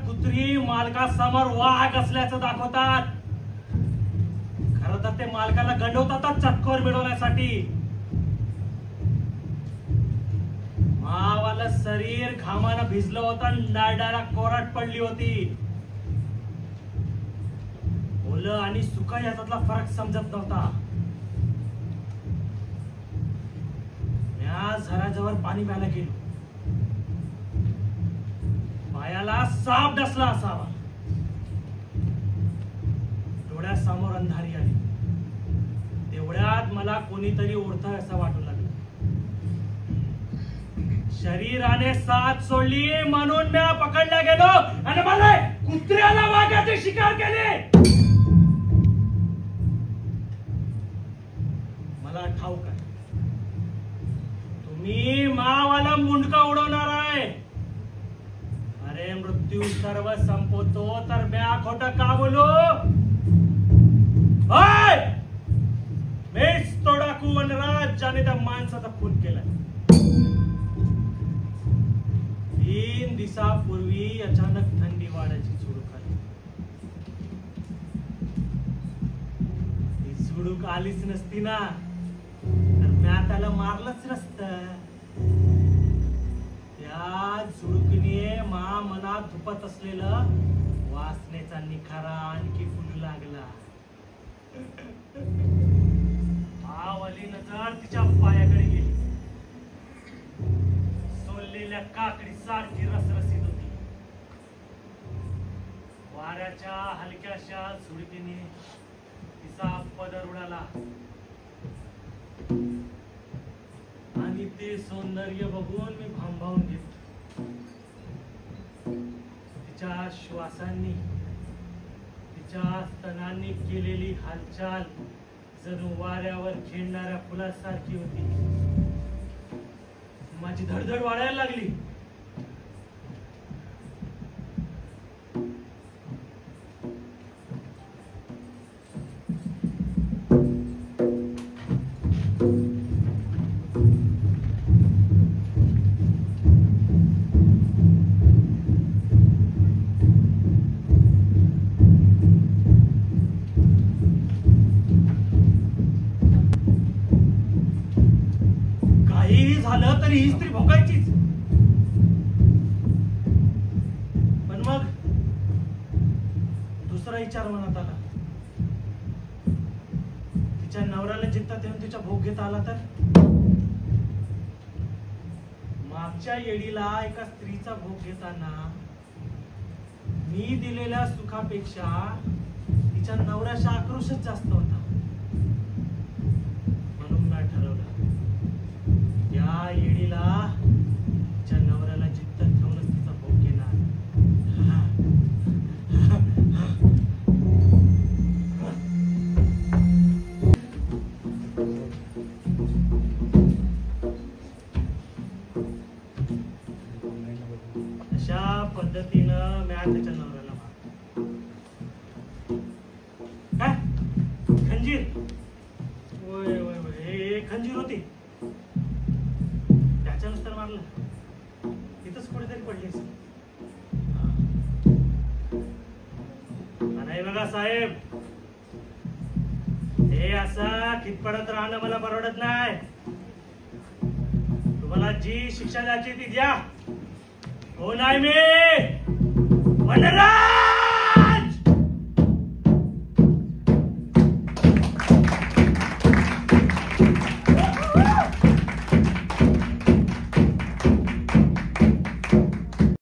कुत्री मालकासमोर वाघ असल्याचं दाखवतात. खरं तर ते मालकाला गंडवतात चटकोर मिळवण्यासाठी. मावाला शरीर घामानं भिजलं होतं, नारडाला कोराट पडली होती. ओलं आणि सुकं याच्यातला फरक समजत नव्हता. मी झराजवळ पाणी प्यायला गेलो. पायाला साप डसला असावा. डोळ्यासमोर अंधारी आली. तेवढ्यात मला कोणीतरी ओढतंय असं वाटू लागलं. शरीराने साथ सोडली म्हणून मी पकडला गेलो आणि मला कुत्र्याला वाघाचे शिकार केले. मला ठाऊक आहे तुम्ही मावाला मुंडका उडवणार आहे. अरे मृत्यू सर्व संपवतो तर म्या खोटं का बोलू? मीच तो डाकू वनराज ज्याने त्या माणसाचा खून केलाय. 3 दिवसापूर्वी अचानक थंडी वाढायची झुडूक आली. ती झुडूक आलीच नसती ना तर म्या त्याला मारलंच नसतं. त्या झुडुकीने मनात धुपत असलेलं वासनेचा निखारा आणखी फुलू लागला. मावाली नजर तिच्या पायाकडे गेली. सोललेल्या काकडी सारखी रसरसीत होती. वाऱ्याच्या हलक्याशा झुडकीने तिचा पदर उडाला आणि ते सौंदर्य बघून मी भांबावून गेलो. तिच्या श्वासांनी तिच्या स्तनांनी केलेली हालचाल जणू वाऱ्यावर खेळणाऱ्या फुलासारखी होती. माझी धडधड वाढायला लागली. झालं तरी ही स्त्री भोगायचीच. पण मग दुसरा विचार मनात आला. तिच्या नवऱ्याला जिद्द देऊन तिचा भोग घेता आला तर? मागच्या येडीला एका स्त्रीचा भोग घेताना मी दिलेल्या सुखापेक्षा तिच्या नवऱ्याचा आक्रोशच जास्त होता. म्हणून मी ठरवलं या येडीला तिच्या नवऱ्याला जिद्द ठेवूनच तिचा भोग घेणार. अशा पद्धतीनं मी त्याच्या नवऱ्याला काय खंजीर होय होय होय हे खंजीर होती. त्याच्यानुसार मारलं तिथंच कुठेतरी पडली. नाही बघा साहेब, हे असं खितपडत राहणं मला परवडत नाही. तुम्हाला जी शिक्षा द्यायची ती द्या. कोण आहे मी? वनराज.